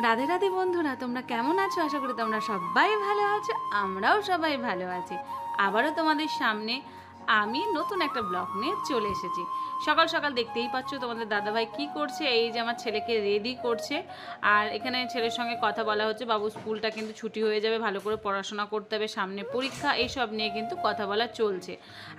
রাধে রাধে বন্ধুরা, তোমরা কেমন আছো? আশা করি তোমরা সবাই ভালো আছো, আমরাও সবাই ভালো আছি। আবারও তোমাদের সামনে আমি নতুন একটা ব্লগ নিয়ে চলে এসেছি। সকাল সকাল দেখতেই পাচ্ছ তোমাদের দাদাভাই কি করছে। এই যে আমার ছেলেকে রেডি করছে, আর এখানে ছেলের সঙ্গে কথা বলা হচ্ছে। বাবু স্কুলটা কিন্তু ছুটি হয়ে যাবে, ভালো করে পড়াশোনা করতে হবে, সামনে পরীক্ষা, এইসব নিয়ে কিন্তু কথা বলা চলছে।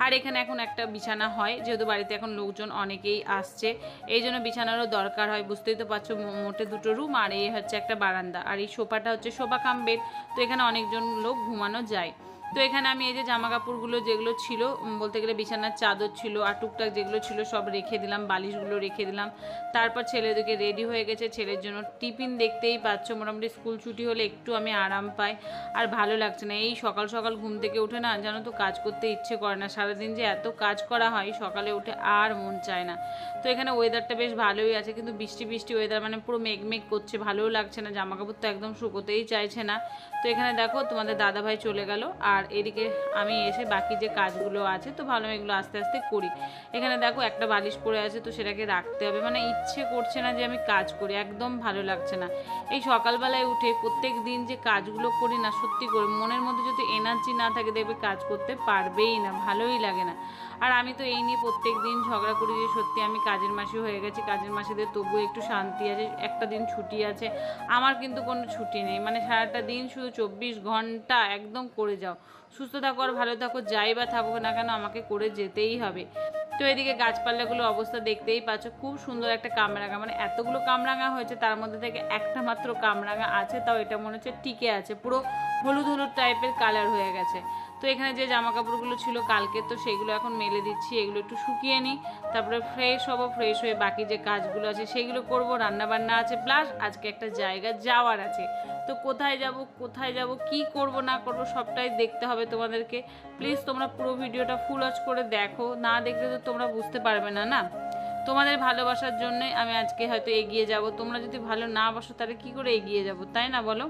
আর এখানে এখন একটা বিছানা হয়, যেহেতু বাড়িতে এখন লোকজন অনেকেই আসছে, এই জন্য বিছানারও দরকার হয়। বুঝতেই তো পারছো, মোটে দুটো রুম আর এই হচ্ছে একটা বারান্দা, আর এই সোফাটা হচ্ছে সোফা কাম বেড। তো এখানে অনেকজন লোক ঘুমানো যায়। তো এখানে আমি এই যে জামা কাপড়গুলো যেগুলো ছিল, বলতে গেলে বিছানার চাদর ছিল আর টুকটাক যেগুলো ছিল সব রেখে দিলাম, বালিশগুলো রেখে দিলাম। তারপর ছেলেদেরকে রেডি হয়ে গেছে, ছেলের জন্য টিফিন। দেখতেই পাচ্ছ মোটামুটি স্কুল ছুটি হলে একটু আমি আরাম পাই, আর ভালো লাগছে না। এই সকাল সকাল ঘুম থেকে উঠে না, জানো তো, কাজ করতে ইচ্ছে করে না। সারাদিন যে এত কাজ করা হয়, সকালে উঠে আর মন চায় না। তো এখানে ওয়েদারটা বেশ ভালোই আছে, কিন্তু বৃষ্টি বৃষ্টি ওয়েদার, মানে পুরো মেঘমেঘ করছে, ভালোও লাগছে না। জামা কাপড় তো একদম শুকোতেই চাইছে না। তো এখানে দেখো তোমাদের দাদাভাই চলে গেল, আর এদিকে আমি এসে বাকি যে কাজগুলো আছে, তো ভালো এগুলো আস্তে আস্তে করি। এখানে দেখো একটা বালিশ পড়ে আছে, তো সেটাকে রাখতে হবে। মানে ইচ্ছে করছে না যে আমি কাজ করি, একদম ভালো লাগছে না। এই সকালবেলায় উঠে প্রত্যেক দিন যে কাজগুলো করি না, সত্যি করে মনের মধ্যে যদি এনার্জি না থাকে, দেখবে কাজ করতে পারবেই না, ভালোই লাগে না। আর আমি তো এই নিয়ে প্রত্যেক দিন ঝগড়া করি যে সত্যি আমি কাজের মাসি হয়ে গেছি, কাজের মাসিদের তবুও একটু শান্তি আছে, একটা দিন ছুটি আছে। আমার কিন্তু কোনো ছুটি নেই, মানে সারাটা দিন শুধু 24 ঘন্টা একদম করে যাও। সুস্থ থাকো আর ভালো থাকো, যাই বা থাকো না কেন, আমাকে করে যেতেই হবে। তো এদিকে গাছপালাগুলোর অবস্থা দেখতেই পাচ্ছ, খুব সুন্দর একটা কামরাঙা, মানে এতগুলো কামরাঙা হয়েছে, তার মধ্যে থেকে একটা মাত্র কামরাঙা আছে, তাও এটা মনে হচ্ছে টিকে আছে, পুরো হলুদ হলুদ টাইপের কালার হয়ে গেছে। তো এখানে যে জামা কাপড়গুলো ছিল কালকে, তো সেগুলো এখন মেলে দিচ্ছি, এগুলো একটু শুকিয়ে নিই, তারপরে ফ্রেশ হব। ফ্রেশ হয়ে বাকি যে কাজগুলো আছে সেগুলো করব, রান্নাবান্না আছে, প্লাস আজকে একটা জায়গা যাওয়ার আছে। তো কোথায় যাব কোথায় যাব, কি করব না করব, সবটাই দেখতে হবে তোমাদেরকে। প্লিজ তোমরা পুরো ভিডিওটা ফুল ওয়াচ করে দেখো, না দেখলে তো তোমরা বুঝতে পারবে না না। তোমাদের ভালোবাসার জন্যই আমি আজকে হয়তো এগিয়ে যাব, তোমরা যদি ভালো না বাসো তাহলে কী করে এগিয়ে যাব, তাই না বলো?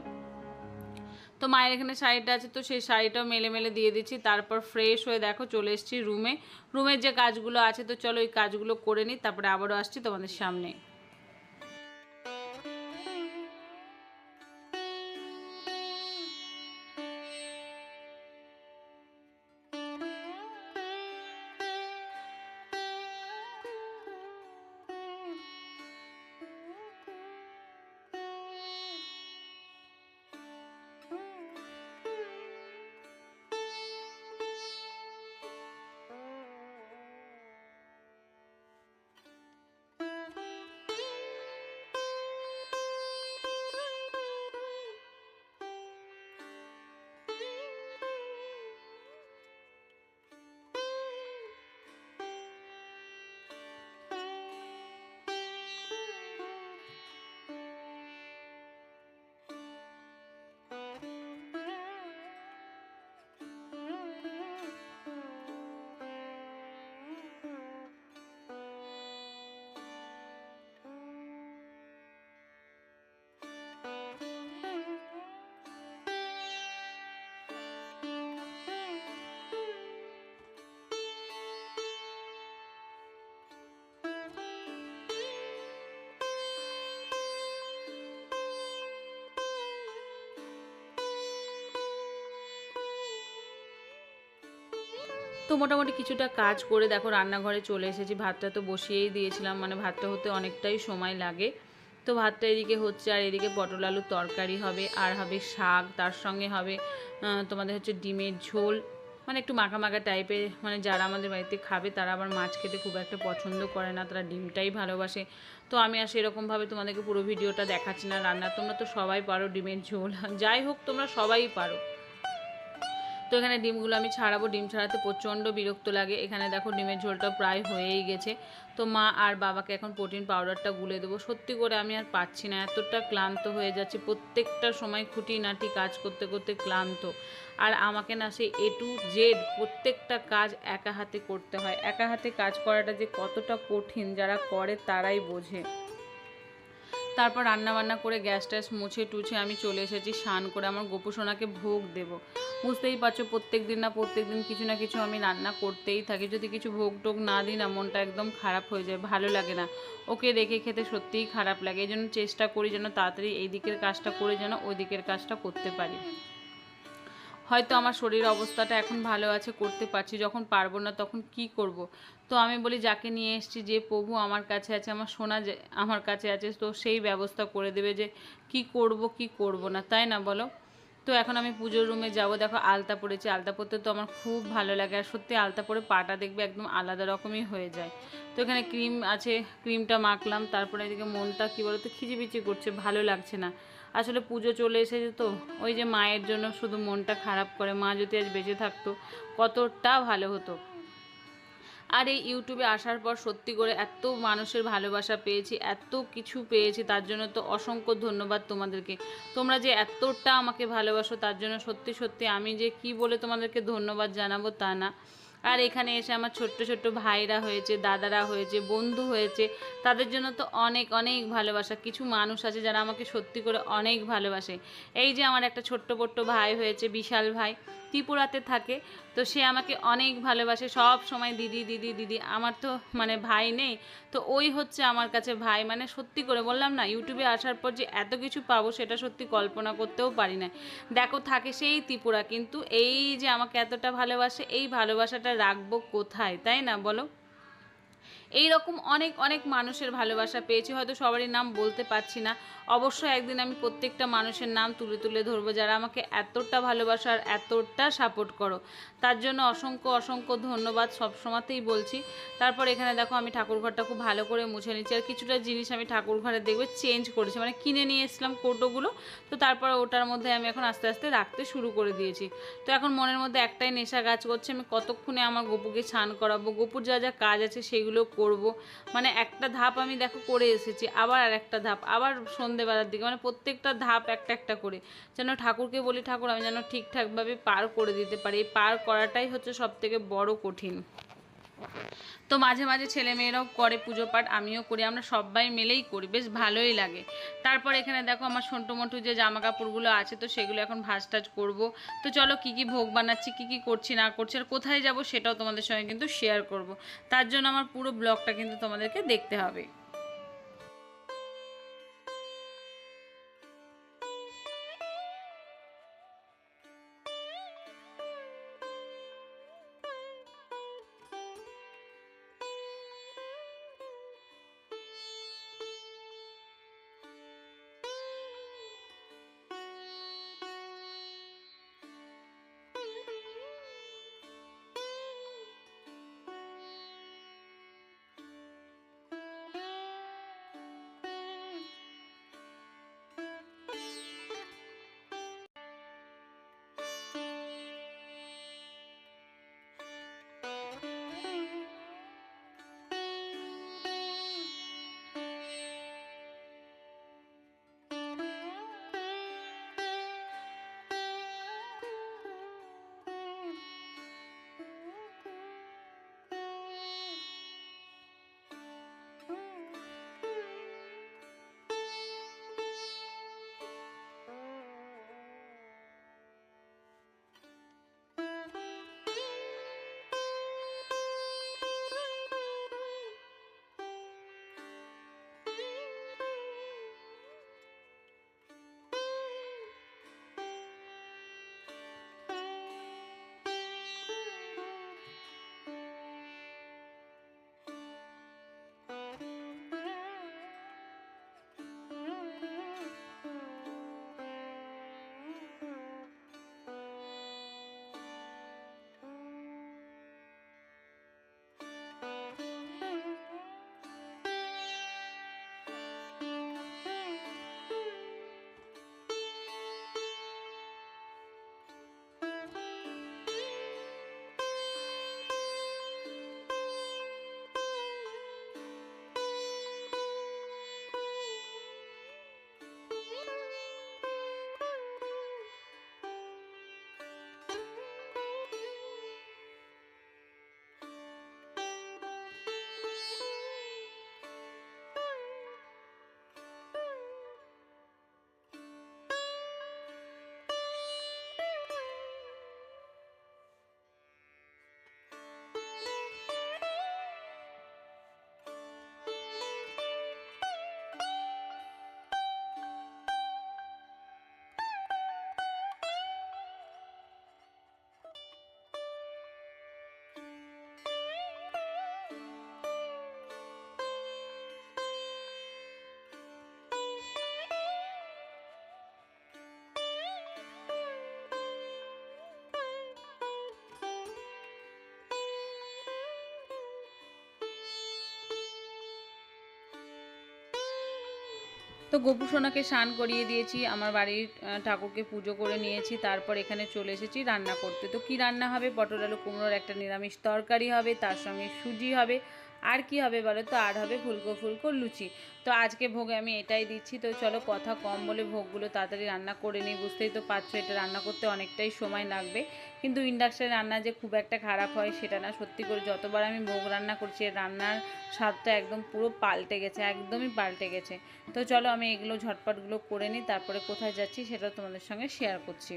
তো মায়ের এখানে শাড়িটা আছে, তো সেই শাড়িটাও মেলে মেলে দিয়ে দিচ্ছি। তারপর ফ্রেশ হয়ে দেখো চলে এসেছি রুমে। রুমের যে কাজগুলো আছে, তো চলো ওই কাজগুলো করে নিই, তারপরে আবারও আসছি তোমাদের সামনে। তো মোটামুটি কিছুটা কাজ করে দেখো রান্নাঘরে চলে এসেছি। ভাতটা তো বসিয়েই দিয়েছিলাম, মানে ভাতটা হতে অনেকটাই সময় লাগে। তো ভাতটা এদিকে হচ্ছে, আর এদিকে পটল আলুর তরকারি হবে, আর হবে শাক, তার সঙ্গে হবে তোমাদের হচ্ছে ডিমের ঝোল, মানে একটু মাখা মাখা টাইপের। মানে যারা আমাদের বাড়িতে খাবে তারা আবার মাছ খেতে খুব একটা পছন্দ করে না, তারা ডিমটাই ভালোবাসে। তো আমি আর সেরকমভাবে তোমাদেরকে পুরো ভিডিওটা দেখাচ্ছি না রান্না, তোমরা তো সবাই পারো ডিমের ঝোল, যাই হোক তোমরা সবাই পারো। তো এখানে ডিমগুলো আমি ছাড়াবো, ডিম ছাড়াতে প্রচণ্ড বিরক্ত লাগে। এখানে দেখো ডিমের ঝোলটা প্রায় হয়েই গেছে। তো মা আর বাবাকে এখন প্রোটিন পাউডারটা গুলে দেবো। সত্যি করে আমি আর পাচ্ছি না, এতটা ক্লান্ত হয়ে যাচ্ছে, প্রত্যেকটা সময় খুঁটিনাটি কাজ করতে করতে ক্লান্ত। আর আমাকে না সেই A to Z প্রত্যেকটা কাজ একা হাতে করতে হয়। একা হাতে কাজ করাটা যে কতটা কঠিন, যারা করে তারাই বোঝে। তারপর রান্না বান্না করে গ্যাস ট্যাস মুছে টুছে আমি চলে এসেছি স্নান করে আমার গোপু সোনাকে ভোগ দেব। বুঝতেই পারছো প্রত্যেক দিন না প্রত্যেক দিন কিছু না কিছু আমি রান্না করতেই থাকি, যদি কিছু ভোগ টোগ না দিই না মনটা একদম খারাপ হয়ে যায়, ভালো লাগে না, ওকে রেখে খেতে সত্যিই খারাপ লাগে। এই জন্য চেষ্টা করি যেন তাড়াতাড়ি এই দিকের কাজটা করে যেন ওই দিকের কাজটা করতে পারি। হয়তো আমার শরীর অবস্থাটা এখন ভালো আছে, করতে পারছি, যখন পারবো না তখন কি করব। তো আমি বলি যাকে নিয়ে এসেছি, যে প্রভু আমার কাছে আছে, আমার সোনা যে আমার কাছে আছে, তো সেই ব্যবস্থা করে দেবে যে কি করব কি করব না, তাই না বলো। তো এখন আমি পুজোর রুমে যাব। দেখো আলতা পরেছি, আলতা পরতে তো আমার খুব ভালো লাগে, আর সত্যি আলতা পরে পাটা দেখবে একদম আলাদা রকমই হয়ে যায়। তো এখানে ক্রিম আছে, ক্রিমটা মাখলাম, তারপরে এদিকে মনটা কী বলতো খিচিবিচি করছে, ভালো লাগছে না। আসলে পুজো চলে এসেছে তো ওই যে মায়ের জন্য শুধু মনটা খারাপ করে, মা যদি আজ বেঁচে থাকতো কতটা ভালো হতো। আর এই ইউটিউবে আসার পর সত্যি করে এত মানুষের ভালোবাসা পেয়েছি, এত কিছু পেয়েছি, তার জন্য তো অসংখ্য ধন্যবাদ তোমাদেরকে। তোমরা যে এতটা আমাকে ভালোবাসো তার জন্য সত্যি সত্যি আমি যে কি বলে তোমাদেরকে ধন্যবাদ জানাবো তা না। আর এখানে এসে আমার ছোট্ট ছোট্ট ভাইরা হয়েছে, দাদারা হয়েছে, বন্ধু হয়েছে, তাদের জন্য তো অনেক অনেক ভালোবাসা। কিছু মানুষ আছে যারা আমাকে সত্যি করে অনেক ভালোবাসে। এই যে আমার একটা ছোট্ট পোট্ট ভাই হয়েছে, বিশাল ভাই, ত্রিপুরাতে থাকে। তো সে আমাকে অনেক ভালোবাসে, সব সময় দিদি দিদি দিদি। আমার তো মানে ভাই নেই, তো ওই হচ্ছে আমার কাছে ভাই। মানে সত্যি করে বললাম না, ইউটিউবে আসার পর যে এত কিছু পাবো সেটা সত্যি কল্পনা করতেও পারি না। দেখো থাকে সেই ত্রিপুরা, কিন্তু এই যে আমাকে এতটা ভালোবাসে, এই ভালোবাসাটা রাখবো কোথায়, তাই না বলো। এই রকম অনেক অনেক মানুষের ভালোবাসা পেয়েছি, হয়তো সবারই নাম বলতে পারছি না। অবশ্যই একদিন আমি প্রত্যেকটা মানুষের নাম তুলে তুলে ধরবো যারা আমাকে এতটা ভালোবাসা আর এতটা সাপোর্ট করো, তার জন্য অসংখ্য অসংখ্য ধন্যবাদ সবসময়তেই বলছি। তারপর এখানে দেখো আমি ঠাকুরঘরটা খুব ভালো করে মুছে নিচ্ছি, আর কিছুটা জিনিস আমি ঠাকুরঘরে দেখবে চেঞ্জ করেছি, মানে কিনে নিয়ে এসলাম কৌটোগুলো, তো তারপর ওটার মধ্যে আমি এখন আস্তে আস্তে রাখতে শুরু করে দিয়েছি। তো এখন মনের মধ্যে একটাই নেশা কাজ করছে, আমি কতক্ষণে আমার গপুকে স্নান করাবো, গপুর যা যা কাজ আছে সেগুলো করব। মানে একটা ধাপ আমি দেখো করে এসেছি, আবার আর একটা ধাপ, আবার সন্ধেবেলার দিকে, মানে প্রত্যেকটা ধাপ একটা একটা করে যেন ঠাকুরকে বলি ঠাকুর আমি যেন ঠিকঠাকভাবে পার করে দিতে পারি। এই পার করাটাই হচ্ছে সব থেকে বড় কঠিন। তো মাঝে মাঝে ছেলে মেয়েরাও করে পুজো পাঠ, আমিও করি, আমরা সবাই মিলেই করি, বেশ ভালোই লাগে। তারপর এখানে দেখো আমার ছোটো মোটো যে জামা কাপড়গুলো আছে, তো সেগুলো এখন ভাঁজ টাজ করবো। তো চলো কী কী ভোগ বানাচ্ছি, কী কী করছি না করছি, আর কোথায় যাব সেটাও তোমাদের সঙ্গে কিন্তু শেয়ার করব। তার জন্য আমার পুরো ব্লগটা কিন্তু তোমাদেরকে দেখতে হবে। তো গোপু সোনাকে স্নান করিয়ে দিয়েছি, আমার বাড়ির ঠাকুরকে পুজো করে নিয়েছি, তারপর এখানে চলে এসেছি রান্না করতে। তো কি রান্না হবে? পটল আলু কুমড়োর একটা নিরামিষ তরকারি হবে, তার সঙ্গে সুজি হবে, আর কি হবে বলো তো? আর হবে ফুলকো ফুলকো লুচি। তো আজকে ভোগে আমি এটাই দিচ্ছি। তো চলো কথা কম বলে ভোগগুলো তাড়াতাড়ি রান্না করে নিই। বুঝতেই তো পারছো এটা রান্না করতে অনেকটাই সময় লাগবে, কিন্তু ইন্ডাকশানে রান্না যে খুব একটা খারাপ হয় সেটা না। সত্যি করে যতবার আমি ভোগ রান্না করছি রান্নার স্বাদটা একদম পুরো পাল্টে গেছে, একদমই পাল্টে গেছে। তো চলো আমি এগুলো ঝটপটগুলো করে নিই, তারপরে কোথায় যাচ্ছি সেটা তোমাদের সঙ্গে শেয়ার করছি।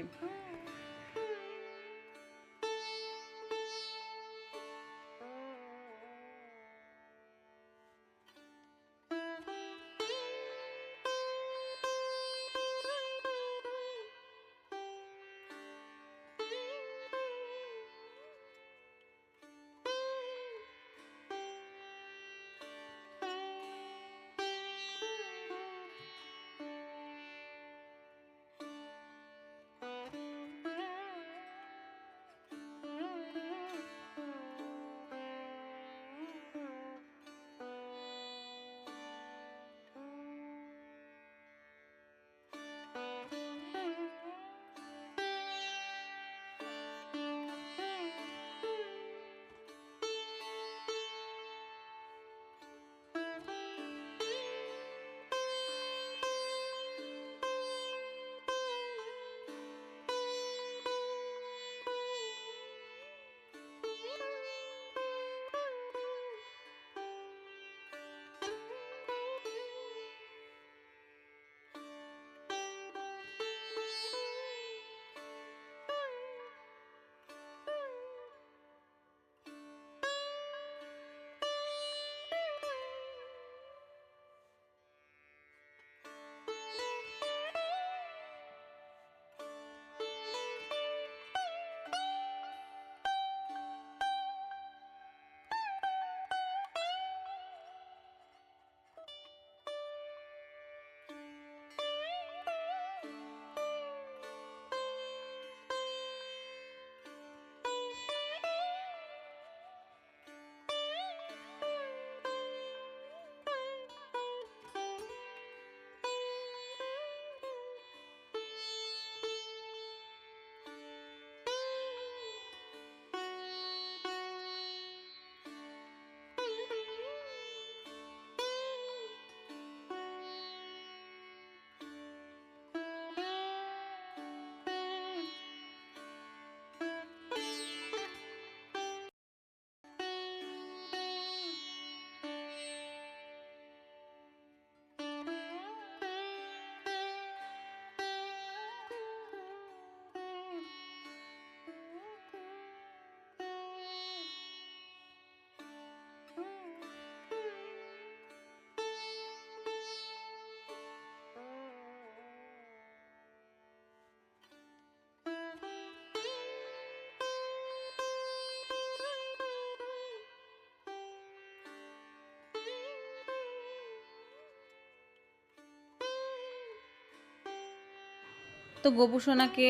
তো গোপুসোনাকে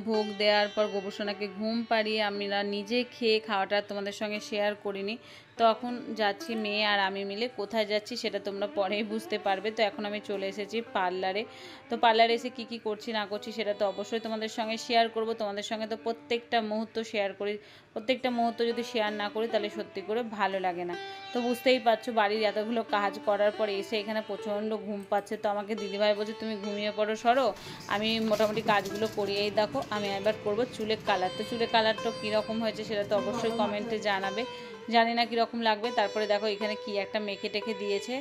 ভোগ দেওয়ার পর গোপুসোনাকে ঘুম পাড়িয়ে আমরা নিজে খেয়ে খাওয়াটা তোমাদের সঙ্গে শেয়ার করিনি। তো এখন যাচ্ছি মেয়ে আর আমি মিলে, কোথায় যাচ্ছি সেটা তোমরা পরেই বুঝতে পারবে। তো এখন আমি চলে এসেছি পার্লারে। তো পার্লারে এসে কী কী করছি না করছি সেটা তো অবশ্যই তোমাদের সঙ্গে শেয়ার করব। তোমাদের সঙ্গে তো প্রত্যেকটা মুহূর্ত শেয়ার করি, প্রত্যেকটা মুহূর্ত যদি শেয়ার না করি তাহলে সত্যি করে ভালো লাগে না। তো বুঝতেই পারছো বাড়ির এতগুলো কাজ করার পর এসে এখানে প্রচণ্ড ঘুম পাচ্ছে। তো আমাকে দিদিভাই বলছে তুমি ঘুমিয়ে পড়ো, সরো, আমি মোটামুটি কাজগুলো করিয়েই দেখো। আমি এবার করব চুলের কালার। তো চুলের কালারটা কীরকম হয়েছে সেটা তো অবশ্যই কমেন্টে জানাবে, জানি না কীরকম লাগবে। তারপরে দেখো এখানে কি একটা মেখে টেখে দিয়েছে।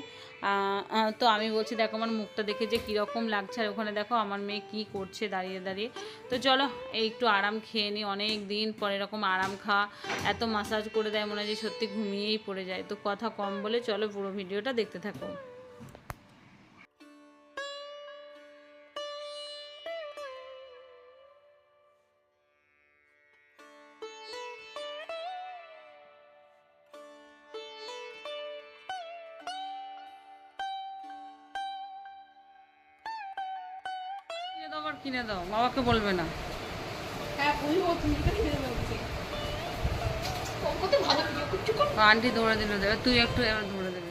তো আমি বলছি দেখো আমার মুখটা দেখে যে কীরকম লাগছে, আর ওখানে দেখো আমার মেয়ে কী করছে দাঁড়িয়ে দাঁড়িয়ে। তো চলো এই একটু আরাম খেয়ে নিই, অনেক দিন পর এরকম আরাম খাওয়া, এত মাসাজ করে দেয় মনে হয় যে সত্যি ঘুমিয়েই পড়ে যায়। তো কথা কম বলে চলো পুরো ভিডিওটা দেখতে থাকো। কিনে দাও, আবার কিনে দাও, বাবাকে বলবে না। আন্টি দৌড়ে দিল, দেবে তুই একটু এবার দৌড়ে দেবে।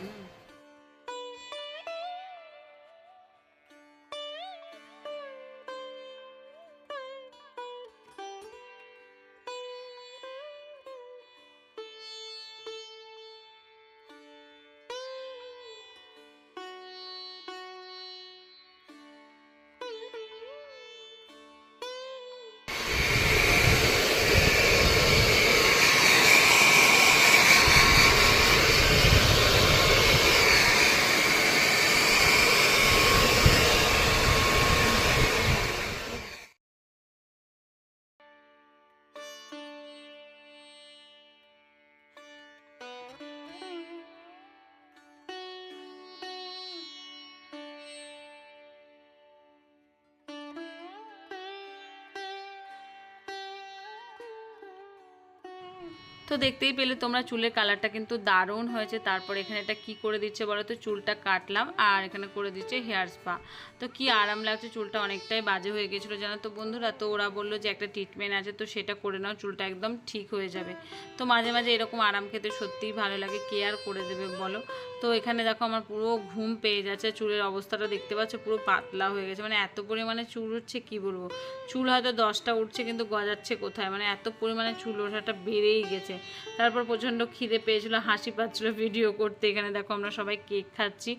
তো দেখতেই পেলে তোমরা চুলের কালারটা কিন্তু দারুণ হয়েছে। তারপর এখানে এটা কি করে দিচ্ছে বলো তো, চুলটা কাটলাম আর এখানে করে দিচ্ছে হেয়ার স্পা। তো কি আরাম লাগছে, চুলটা অনেকটাই বাজে হয়ে গেছিলো জানো তো বন্ধুরা। তো ওরা বললো যে একটা ট্রিটমেন্ট আছে, তো সেটা করে নাও, চুলটা একদম ঠিক হয়ে যাবে। তো মাঝে মাঝে এরকম আরাম খেতে সত্যিই ভালো লাগে, কে আর করে দেবে বলো। তো এখানে দেখো আমার পুরো ঘুম পেয়ে যাচ্ছে, চুলের অবস্থাটা দেখতে পাচ্ছ পুরো পাতলা হয়ে গেছে, মানে এত পরিমাণে চুল উঠছে কি বলবো। চুল হয়তো 10টা উঠছে কিন্তু গজাচ্ছে কোথায়, মানে এত পরিমাণে চুল ওঠাটা বেড়েই গেছে। তারপর প্রচণ্ড খিদে পেয়েছিলো, হাসি পাচ্ছিলো ভিডিও করতে। এখানে দেখো আমরা সবাই কেক খাচ্ছি,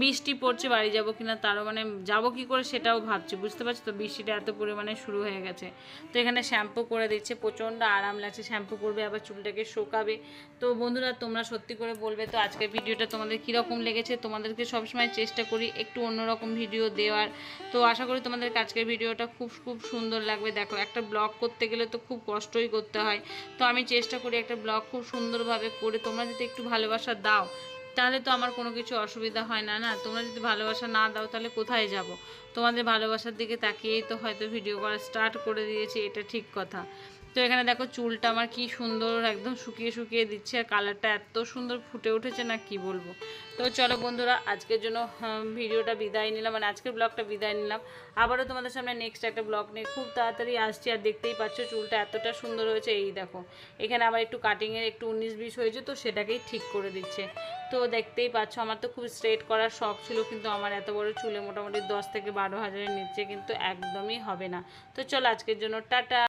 বৃষ্টি পড়ছে, বাড়ি যাবো কিনা তারও মানে যাবো কি করে সেটাও ভাবছি, বুঝতে পারছো তো, বৃষ্টিটা এত পরিমাণে শুরু হয়ে গেছে। তো এখানে শ্যাম্পু করে দিচ্ছে, প্রচণ্ড আরাম লাগছে, শ্যাম্পু করবে আবার চুলটাকে শোকাবে। তো বন্ধুরা তোমরা সত্যি করে বলবে তো আজকের ভিডিওটা তোমাদের কীরকম লেগেছে। তোমাদেরকে সবসময় চেষ্টা করি একটু অন্যরকম ভিডিও দেওয়ার। তো আশা করি তোমাদের আজকের ভিডিওটা খুব খুব সুন্দর লাগবে। দেখো একটা ব্লগ করতে গেলে তো খুব কষ্টই করতে হয়, তো আমি চেষ্টা করি একটা ব্লগ খুব সুন্দরভাবে করে, তোমরা যদি একটু ভালোবাসা দাও তাহলে তো আমার কোনো কিছু অসুবিধা হয় না। না, তোমরা যদি ভালোবাসা না দাও তাহলে কোথায় যাব। তোমাদের ভালোবাসার দিকে তাকিয়েই তো হয়তো ভিডিও করা স্টার্ট করে দিয়েছি, এটা ঠিক কথা। তো এখানে দেখো চুলটা আমার কি সুন্দর একদম শুকিয়ে শুকিয়ে দিচ্ছে, আর কালারটা এত সুন্দর ফুটে উঠেছে না কি বলবো। তো চলো বন্ধুরা আজকের জন্য ভিডিওটা বিদায় নিলাম, মানে আজকের ব্লগটা বিদায় নিলাম। আবারও তোমাদের সামনে নেক্সট একটা ব্লগ নিয়ে খুব তাড়াতাড়ি আসছি। আর দেখতেই পাচ্ছ চুলটা এতটা সুন্দর হয়েছে, এই দেখো এখানে আবার একটু কাটিংয়ের একটু 19-20 হয়েছে, তো সেটাকেই ঠিক করে দিচ্ছে। তো দেখতেই পাচ্ছ আমার তো খুব স্ট্রেট করার শখ ছিল, কিন্তু আমার এত বড় চুলে মোটামুটি 10 থেকে 12 হাজারের নিচে কিন্তু একদমই হবে না। তো চলো আজকের জন্য টাটা।